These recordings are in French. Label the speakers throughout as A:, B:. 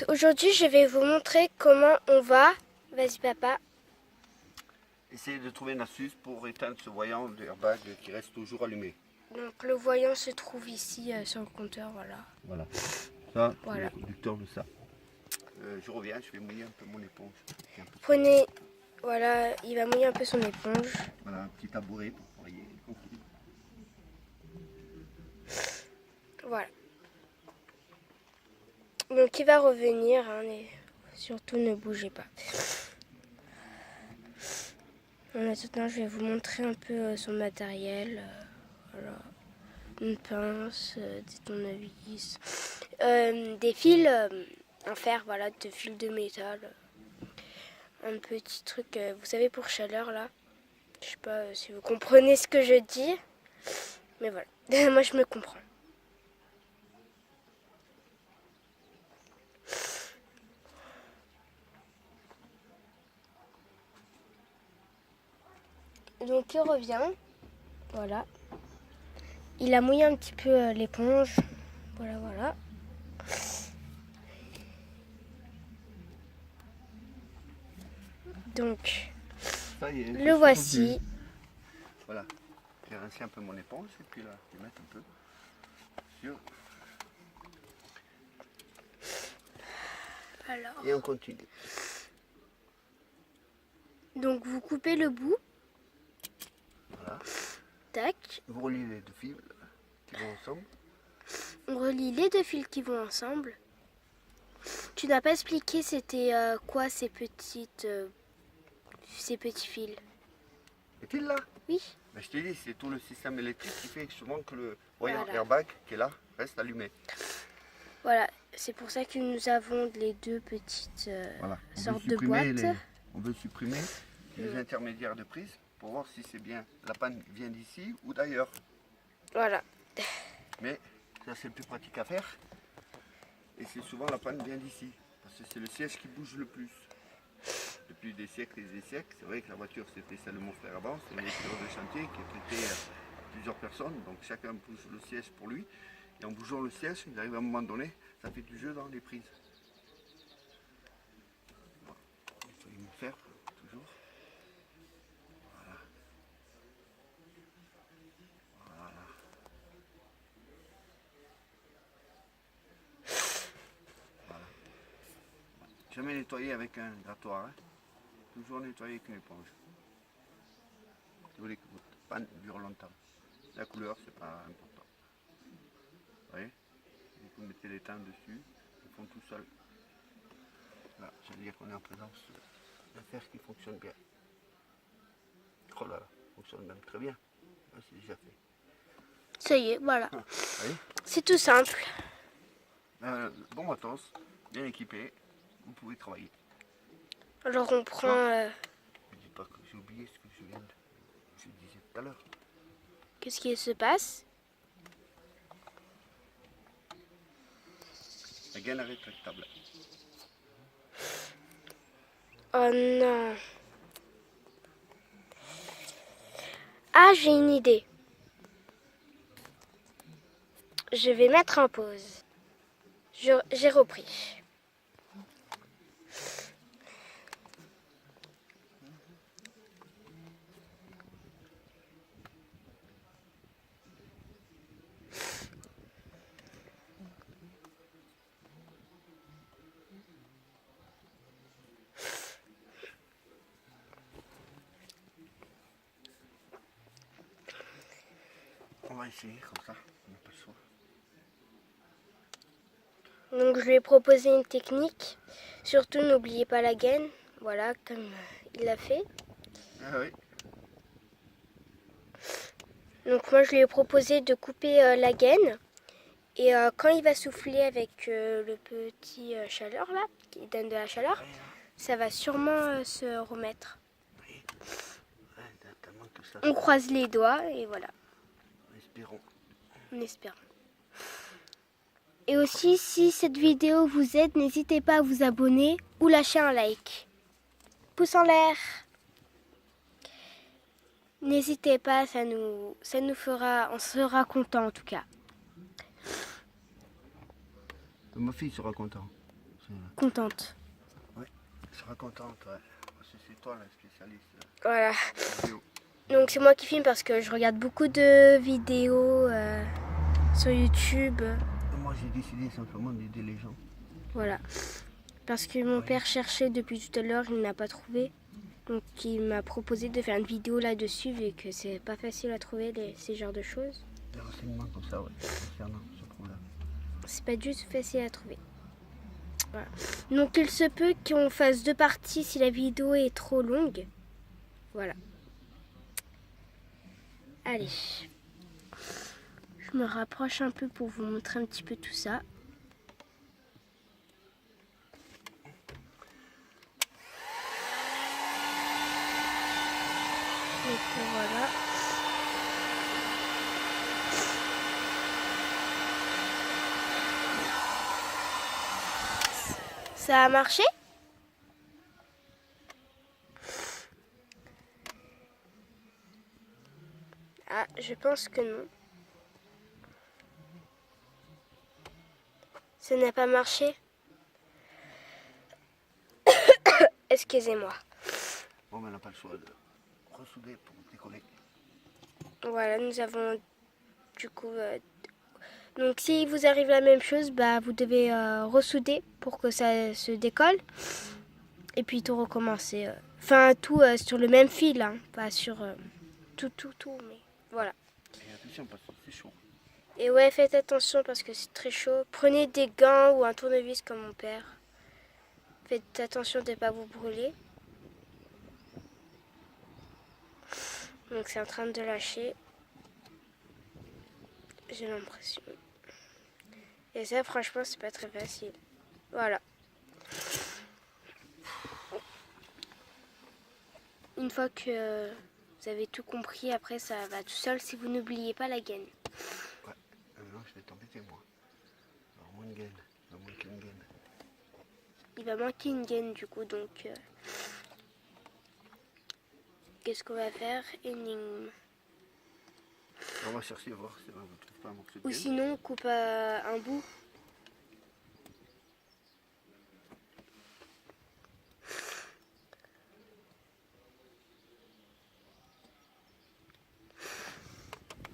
A: Aujourd'hui, je vais vous montrer comment on va. Vas-y, papa.
B: Essayez de trouver une astuce pour éteindre ce voyant de airbag qui reste toujours allumé.
A: Donc, le voyant se trouve ici sur le compteur, voilà.
B: Voilà. Ça, c'est
A: Voilà.
B: le conducteur de ça. Je reviens, je vais mouiller un peu mon éponge.
A: Prenez, voilà, il va mouiller un peu son éponge.
B: Voilà, un petit tabouret pour travailler.
A: Voilà. Donc, il va revenir, hein, mais surtout ne bougez pas. En attendant, je vais vous montrer un peu son matériel. Voilà. Une pince, des tournevis, des fils en fer, voilà, de fils de métal. Un petit truc, vous savez, pour chaleur là. Je sais pas si vous comprenez ce que je dis, mais voilà, moi je me comprends. Donc il revient, voilà. Il a mouillé un petit peu l'éponge, voilà, voilà. Donc,
B: Ça y est,
A: le voici.
B: Voilà, j'ai rincé un peu mon éponge et puis là, je vais mettre un peu sur.
A: Alors,
B: Et on continue.
A: donc vous coupez le bout.
B: Voilà.
A: Tac.
B: Vous reliez les deux fils qui vont ensemble.
A: On relie les deux fils qui vont ensemble. Tu n'as pas expliqué c'était quoi ces petits fils?
B: Les fils là?
A: Oui.
B: Ben, je t'ai dit, c'est tout le système électrique qui fait souvent que le voyant
A: Voilà.
B: airbag qui est là reste allumé.
A: Voilà, c'est pour ça que nous avons les deux petites
B: Voilà.
A: sortes de boîtes.
B: On veut supprimer les intermédiaires de prise pour voir si c'est bien la panne vient d'ici ou d'ailleurs.
A: Voilà.
B: Mais ça c'est le plus pratique à faire. Et c'est souvent la panne vient d'ici. Parce que c'est le siège qui bouge le plus. Depuis des siècles et des siècles, c'est vrai que la voiture c'était celle de mon frère avant, c'est une voiture de chantier qui est prêtée à plusieurs personnes, donc chacun bouge le siège pour lui. Et en bougeant le siège, il arrive à un moment donné, ça fait du jeu dans les prises. Voilà. Il faut me faire toujours. Voilà. Voilà. Voilà. Jamais nettoyer avec un grattoir, hein. Toujours nettoyer avec une éponge. Si vous voulez que votre panne dure longtemps. La couleur, c'est pas important. Vous voyez? Vous mettez les teintes dessus, ils font tout seuls. Là, ça veut dire qu'on est en présence d'un fer qui fonctionne bien. Oh là là, fonctionne même très bien. Là, c'est déjà fait.
A: Ça y est, voilà.
B: Ah, oui.
A: C'est tout simple.
B: Bon matos, bien équipé, vous pouvez travailler.
A: Alors on prend...
B: Ne dis pas que j'ai oublié ce que je disais tout à l'heure.
A: Qu'est-ce qui se passe?
B: La gaine est rétractable.
A: Oh non. Ah, j'ai une idée. Je vais mettre en pause. J'ai repris.
B: On va essayer comme ça, on n'a pas le choix.
A: Donc je lui ai proposé une technique. Surtout n'oubliez pas la gaine. Voilà, comme il l'a fait.
B: Ah oui.
A: Donc moi je lui ai proposé de couper la gaine. Et quand il va souffler avec le petit chaleur là, qui donne de la chaleur, ça va sûrement se remettre.
B: Oui. Ouais, tellement que ça.
A: On croise les doigts et voilà,
B: Espérons.
A: on espère. Et aussi, si cette vidéo vous aide, n'hésitez pas à vous abonner ou lâcher un like. Pouce en l'air. N'hésitez pas, ça nous fera, on sera content en tout cas.
B: Ma fille sera contente.
A: Contente.
B: Oui, elle sera contente, ouais. C'est toi la spécialiste.
A: Voilà.
B: Vidéo.
A: Donc c'est moi qui filme parce que je regarde beaucoup de vidéos sur YouTube.
B: Et moi j'ai décidé simplement d'aider les gens.
A: Voilà. Parce que mon père cherchait depuis tout à l'heure, il n'a pas trouvé. Donc il m'a proposé de faire une vidéo là-dessus vu que c'est pas facile à trouver ces genres de choses.
B: Des renseignements comme ça, ouais, concernant ce problème.
A: C'est pas du tout facile à trouver. Voilà. Donc il se peut qu'on fasse 2 parties si la vidéo est trop longue. Voilà. Allez. Je me rapproche un peu pour vous montrer un petit peu tout ça. Donc voilà. Ça a marché? Ah, je pense que non. Ça n'a pas marché. Excusez-moi.
B: Bon, mais on n'a pas le choix de ressouder pour décoller.
A: Voilà, nous avons du coup... donc si vous arrive la même chose, bah, vous devez ressouder pour que ça se décolle. Et puis tout recommencer. Enfin, tout sur le même fil, hein, pas sur tout, mais voilà.
B: Et attention parce que c'est chaud.
A: Et ouais, faites attention parce que c'est très chaud. Prenez des gants ou un tournevis comme mon père. Faites attention de ne pas vous brûler. Donc c'est en train de lâcher. J'ai l'impression. Et ça, franchement, c'est pas très facile. Voilà. Une fois que vous avez tout compris, après ça va tout seul si vous n'oubliez pas la gaine.
B: Ouais, non, je vais t'embêter moi. Alors, moins de gaine, il va manquer une gaine.
A: Il va manquer une gaine du coup, donc qu'est-ce qu'on va faire? Énigme.
B: On va chercher voir si on ne trouve pas un morceau de
A: Ou
B: gaine.
A: sinon, on coupe un bout.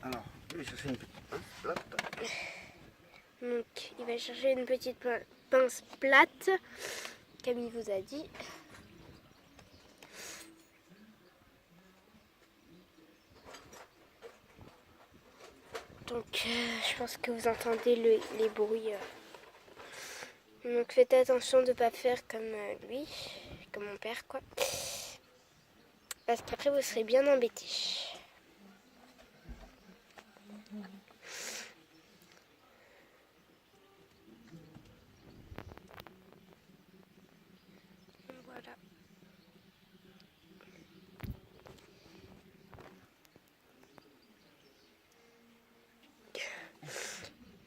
B: Alors, je vais chercher une petite pince plate.
A: Donc, il va chercher une petite pince plate, comme il vous a dit. Donc, je pense que vous entendez les bruits. Donc, faites attention de ne pas faire comme lui, comme mon père, quoi. Parce qu'après, vous serez bien embêtés. Voilà.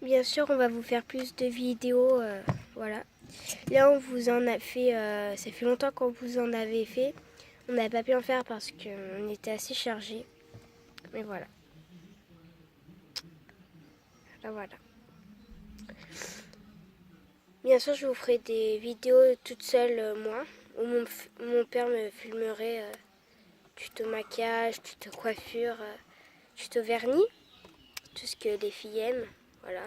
A: Bien sûr, on va vous faire plus de vidéos, voilà. Là, on vous en a fait, ça fait longtemps qu'on vous en avait fait. On n'a pas pu en faire parce qu'on était assez chargé. Mais voilà. Voilà. Bien sûr, je vous ferai des vidéos toute seule, moi, où mon père me filmerait tuto maquillage, tuto coiffure, tuto vernis, tout ce que les filles aiment, voilà.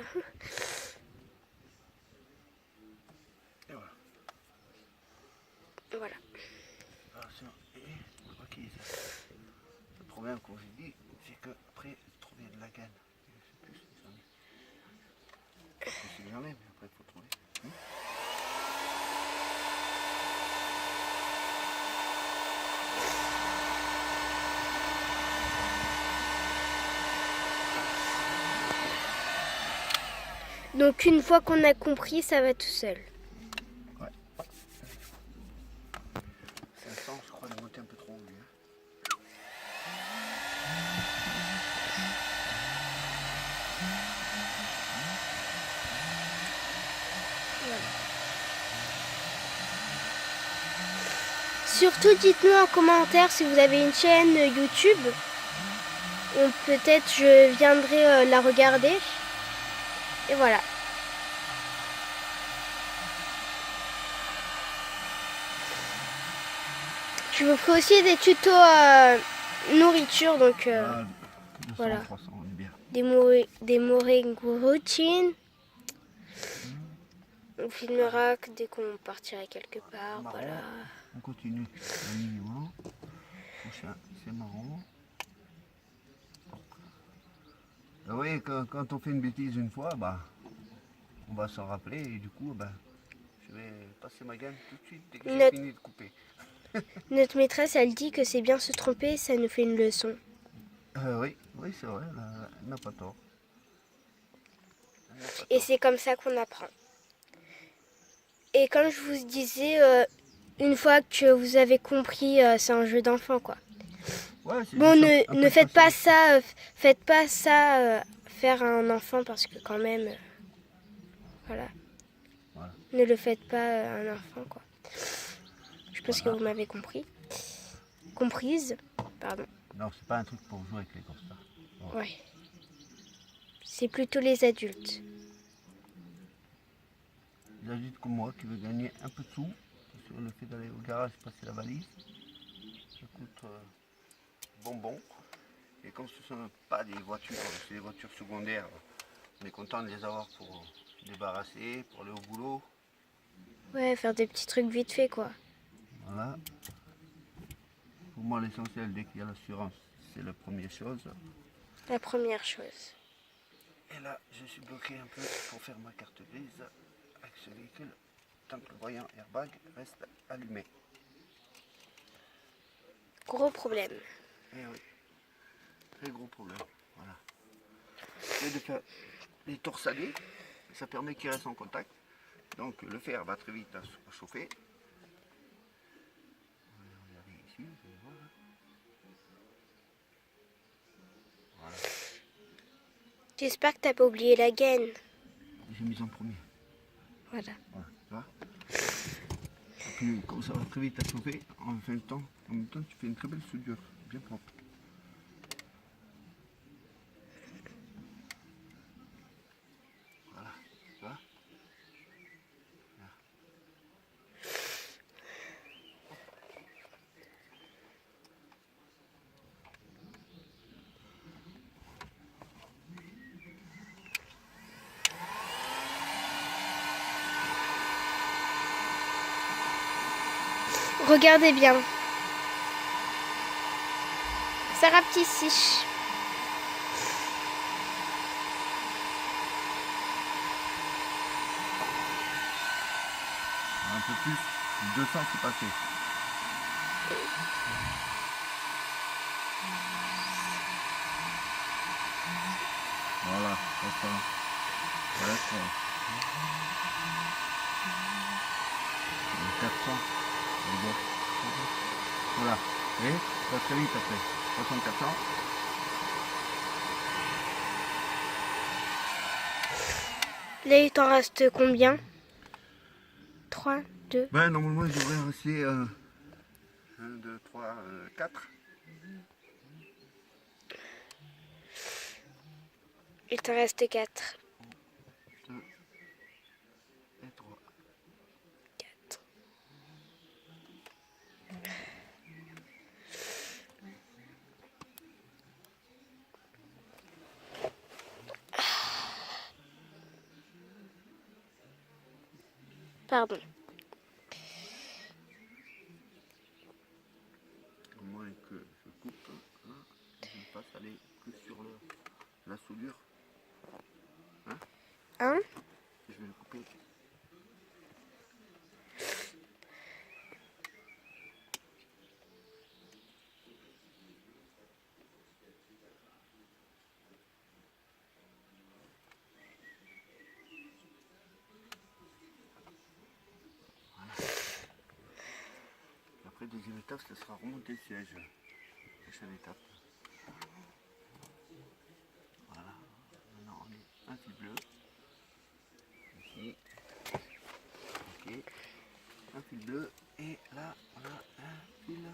B: Et voilà.
A: Voilà.
B: Attention, ok. Le problème, comme j'ai dit, c'est qu'après, trouver de la gaine. C'est plus, c'est j'en ai, mais après, il faut trouver.
A: Donc une fois qu'on a compris, ça va tout seul.
B: Ouais. C'est un sens, je crois, de monter un peu trop haut, lui.
A: Voilà. Surtout, dites-nous en commentaire si vous avez une chaîne YouTube. Peut-être je viendrai la regarder. Et voilà. Je vous ferai aussi des tutos nourriture, donc
B: Ah, 200,
A: voilà.
B: 300, on est bien.
A: Des morning routines. On filmera que dès qu'on partira quelque part,
B: Marron,
A: voilà.
B: on continue. L'animaux. Prochain, c'est marron. Ah oui, quand on fait une bêtise une fois, bah, on va s'en rappeler et du coup, bah, je vais passer ma gamme tout de suite dès que j'ai fini de couper.
A: Notre maîtresse, elle dit que c'est bien se tromper, ça nous fait une leçon.
B: Oui, oui, c'est vrai, elle n'a pas tort. Elle n'a pas
A: Et
B: tort.
A: c'est comme ça qu'on apprend. Et comme je vous disais, une fois que vous avez compris, c'est un jeu d'enfant, quoi.
B: Ouais, c'est
A: Bon,
B: juste un peu
A: ne faites pas
B: facile.
A: ça, faites pas ça faire à un enfant parce que quand même, voilà.
B: Voilà.
A: Ne le faites pas à un enfant, quoi. Je pense que
B: Voilà.
A: vous m'avez compris. Comprise, pardon.
B: Non, c'est pas un truc pour jouer avec les gosses, ça. Bon.
A: Ouais. C'est plutôt les adultes.
B: Les adultes comme moi qui veulent gagner un peu de sous sur le fait d'aller au garage passer la valise. Ça coûte bonbon. Et comme ce ne sont pas des voitures, c'est des voitures secondaires, on est content de les avoir pour se débarrasser, pour aller au boulot.
A: Ouais, faire des petits trucs vite fait, quoi.
B: Voilà. Pour moi, l'essentiel, dès qu'il y a l'assurance, c'est la première chose.
A: La première chose.
B: Et là, je suis bloqué un peu pour faire ma carte grise avec ce véhicule, tant que le voyant airbag reste allumé.
A: Gros problème.
B: Eh oui, très gros problème. Voilà. Et de faire les torsadés, ça permet qu'il reste en contact. Donc le fer va très vite à chauffer. Regardez ici, vous allez voir. Voilà.
A: J'espère que t'as pas oublié la gaine.
B: J'ai mis en premier.
A: Voilà.
B: Voilà, tu vois. Et puis comme ça va très vite à chauffer, en même temps tu fais une très belle soudure, bien propre. Voilà, tu vois.
A: Regardez bien. Ça rapetisse.
B: Un peu plus, 200 c'est passé. Voilà, ça. Voilà, 400. Voilà, et ça va très vite après. 300, 400.
A: Là, il t'en reste combien? 3, 2.
B: Ben, normalement, il devrait rester 1, 2, 3, 4.
A: Il t'en reste 4.
B: 2 et 3.
A: 4. Pardon.
B: Au moins que je coupe, hein, je ne passe aller que sur la soudure. Hein,
A: Hein?
B: je vais le couper. Voilà. Après, deuxième étape, ce sera remonter le siège. Prochaine étape. Voilà. Maintenant, on met un fil bleu. Ici. Ok. Un fil bleu. Et là, on a un fil.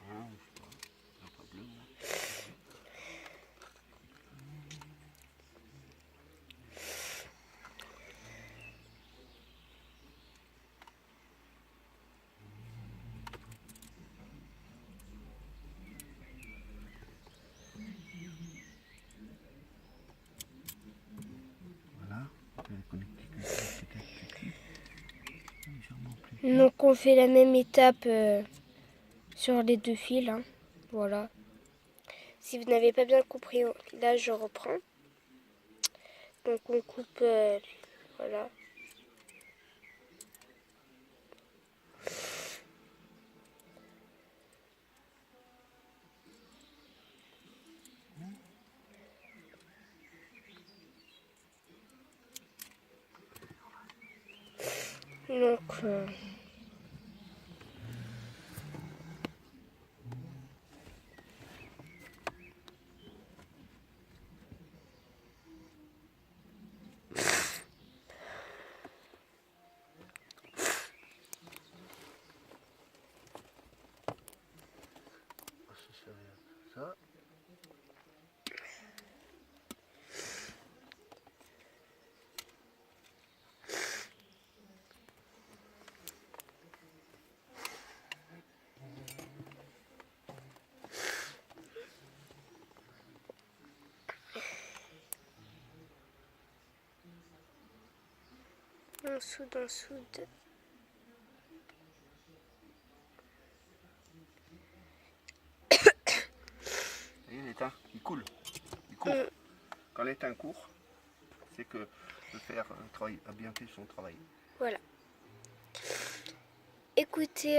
B: Ah, je sais pas. Il n'y a pas bleu là.
A: Donc on fait la même étape sur les 2 fils. Hein. Voilà. Si vous n'avez pas bien compris, là je reprends. Donc on coupe, voilà. Donc
B: Ça.
A: on soude, on soude.
B: Et l'étain, il coule. Il court. Quand l'étain court, c'est que le fer a bien fait son travail.
A: Voilà. Écoutez,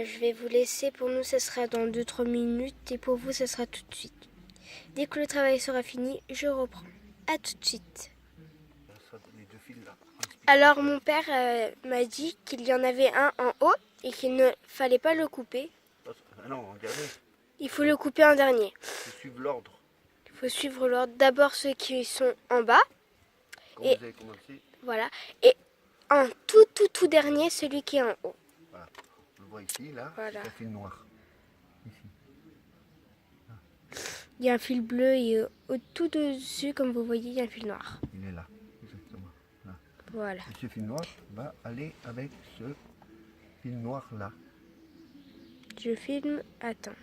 A: je vais vous laisser. Pour nous, ça sera dans 2-3 minutes. Et pour vous, ça sera tout de suite. Dès que le travail sera fini, je reprends. À tout de suite.
B: Les 2 fils là.
A: Alors, mon père m'a dit qu'il y en avait un en haut et qu'il ne fallait pas le couper.
B: Ah non, regardez,
A: Il faut le couper en dernier.
B: il faut suivre l'ordre.
A: Il faut suivre l'ordre. D'abord ceux qui sont en bas.
B: Quand
A: Et
B: vous avez commencé,
A: voilà. Et en tout dernier, celui qui est en haut.
B: voilà. On le voit ici, là,
A: Voilà.
B: c'est un fil noir. Ici.
A: Il y a un fil bleu et tout dessus, comme vous voyez, il y a un fil noir.
B: Il est là, exactement. Là.
A: Voilà.
B: Et ce fil noir va aller avec ce fil noir là.
A: Je filme. Attends.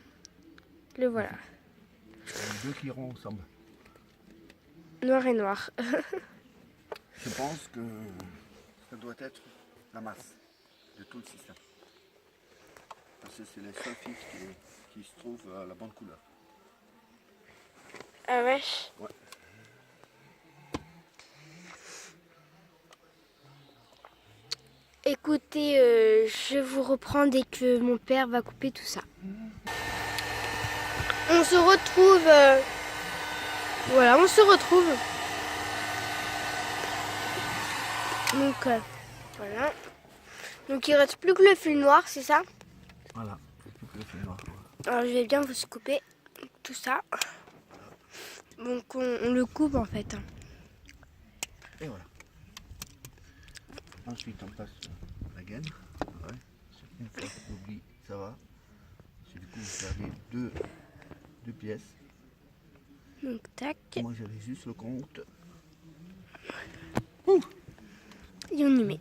A: Le voilà.
B: Les 2 qui iront ensemble.
A: Noir et noir.
B: Je pense que ça doit être la masse de tout le système. Parce que c'est les seuls fils qui se trouvent à la bonne couleur.
A: Ah ouais.
B: Ouais.
A: Écoutez, je vous reprends dès que mon père va couper tout ça. On se retrouve. Voilà, on se retrouve. Donc, voilà. Donc, il reste plus que le fil noir, c'est ça?
B: Voilà, c'est plus que le fil noir.
A: Alors, je vais bien vous couper tout ça. Donc, on le coupe en fait.
B: Et voilà. Ensuite, on passe la gaine. Ouais. Une fois qu'on oublie, ça va. C'est du coup, vous gardez deux pièces.
A: Donc, tac.
B: Moi, j'avais juste le compte.
A: Et on y met.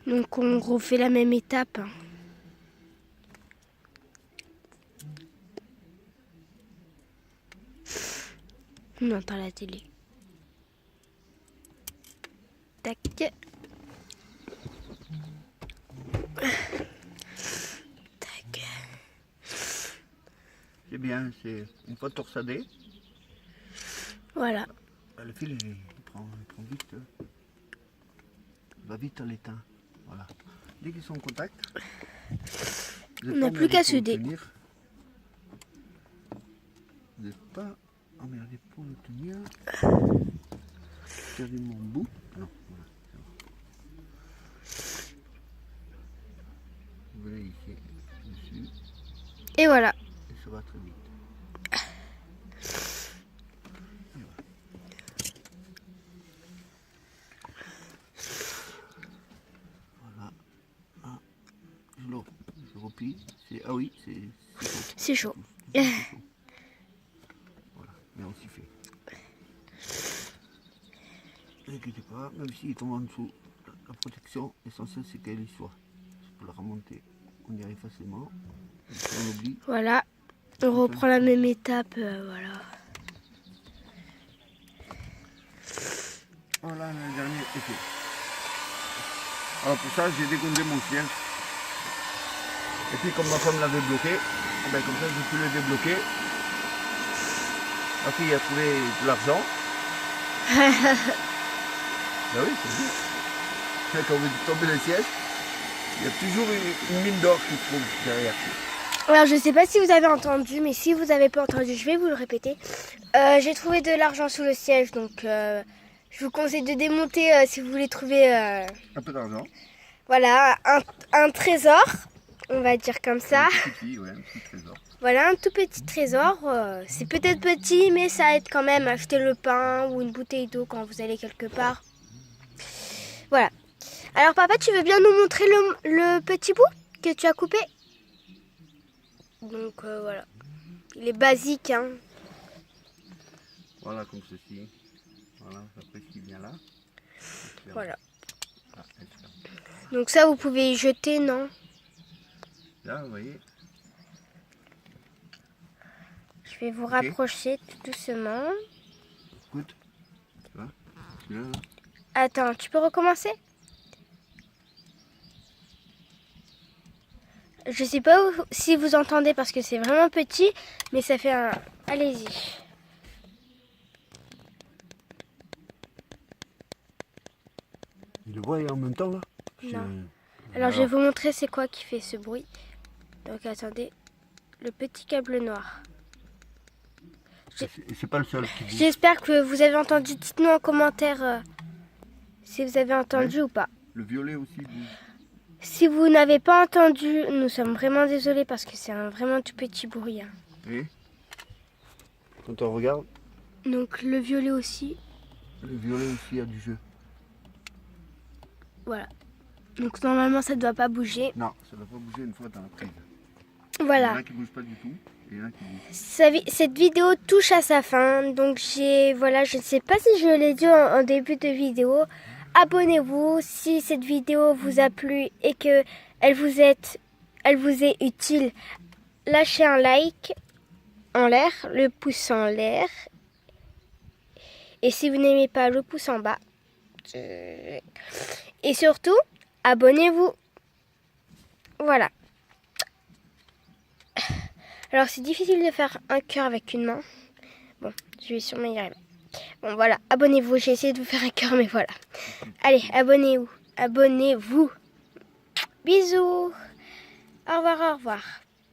A: Donc, on refait la même étape. On entend la télé. Tac. Tac.
B: C'est bien, c'est une fois torsadé.
A: Voilà.
B: Le fil, il prend vite. Il va vite à l'étain. Voilà. Dès qu'ils sont en contact,
A: On n'a plus qu'à souder.
B: Vous n'êtes pas emmerdé pour le tenir. Regardez mon bout. Non, voilà. Vous voyez ici, dessus.
A: Et voilà.
B: Et ça va très vite. Voilà. Ah, je replie. Ah oui, c'est chaud.
A: C'est chaud.
B: Voilà, mais on s'y fait. Ne inquiétez pas, même s'il tombe en dessous, la protection essentielle c'est qu'elle y soit. C'est pour la remonter. on y arrive facilement. On oublie.
A: Voilà, on reprend la même étape, voilà.
B: Voilà le dernier effet. Alors pour ça, j'ai dégondé mon siège. Et puis comme ma femme l'avait bloqué, eh ben, comme ça je peux le débloquer. Ma fille a trouvé de l'argent. Ben oui, c'est bien. Quand vous tombez le siège, il y a toujours une mine d'or qui se trouve derrière.
A: Alors je sais pas si vous avez entendu, mais si vous n'avez pas entendu, je vais vous le répéter. J'ai trouvé de l'argent sous le siège, donc je vous conseille de démonter si vous voulez trouver
B: Un peu d'argent.
A: voilà, un trésor, on va dire comme ça.
B: Un petit trésor.
A: Voilà, un tout petit trésor. C'est peut-être petit, mais ça aide quand même à acheter le pain ou une bouteille d'eau quand vous allez quelque part. Voilà. Alors papa, tu veux bien nous montrer le petit bout que tu as coupé? Donc voilà. Il est basique, hein.
B: Voilà, comme ceci. Voilà, après ce qui vient là.
A: Voilà.
B: Ah, elle se ferme.
A: Donc ça, vous pouvez y jeter, non?
B: Là, vous voyez.
A: Je vais vous rapprocher tout doucement.
B: Écoute. Tu vois? Celui-là, là.
A: Attends, tu peux recommencer? Je sais pas si vous entendez parce que c'est vraiment petit, mais ça fait un... Allez-y.
B: Il le voit en même temps là?
A: Non. Alors je vais vous montrer c'est quoi qui fait ce bruit. Donc attendez, le petit câble noir.
B: C'est pas le seul qui bouge.
A: J'espère que vous avez entendu. Dites-nous en commentaire si vous avez entendu ou pas.
B: Le violet aussi bouge.
A: Si vous n'avez pas entendu, nous sommes vraiment désolés parce que c'est un vraiment tout petit bruit. Hein.
B: Et quand on regarde,
A: Donc le violet aussi.
B: le violet aussi a du jeu.
A: Voilà. Donc normalement ça ne doit pas bouger.
B: Non, ça ne va pas bouger une fois dans la prise.
A: Voilà.
B: Il y en a qui ne bougent pas du tout. Et il y en a qui bougent.
A: Cette vidéo touche à sa fin. Donc voilà, je ne sais pas si je l'ai dit en début de vidéo. Abonnez-vous si cette vidéo vous a plu et que elle vous est utile. Lâchez un like en l'air, le pouce en l'air. Et si vous n'aimez pas, le pouce en bas. Et surtout, abonnez-vous. Voilà. Alors c'est difficile de faire un cœur avec une main. Bon, je vais sûrement y arriver. Bon voilà, abonnez-vous. J'ai essayé de vous faire un cœur, mais voilà. Allez, abonnez-vous. Abonnez-vous. Bisous. Au revoir, au revoir.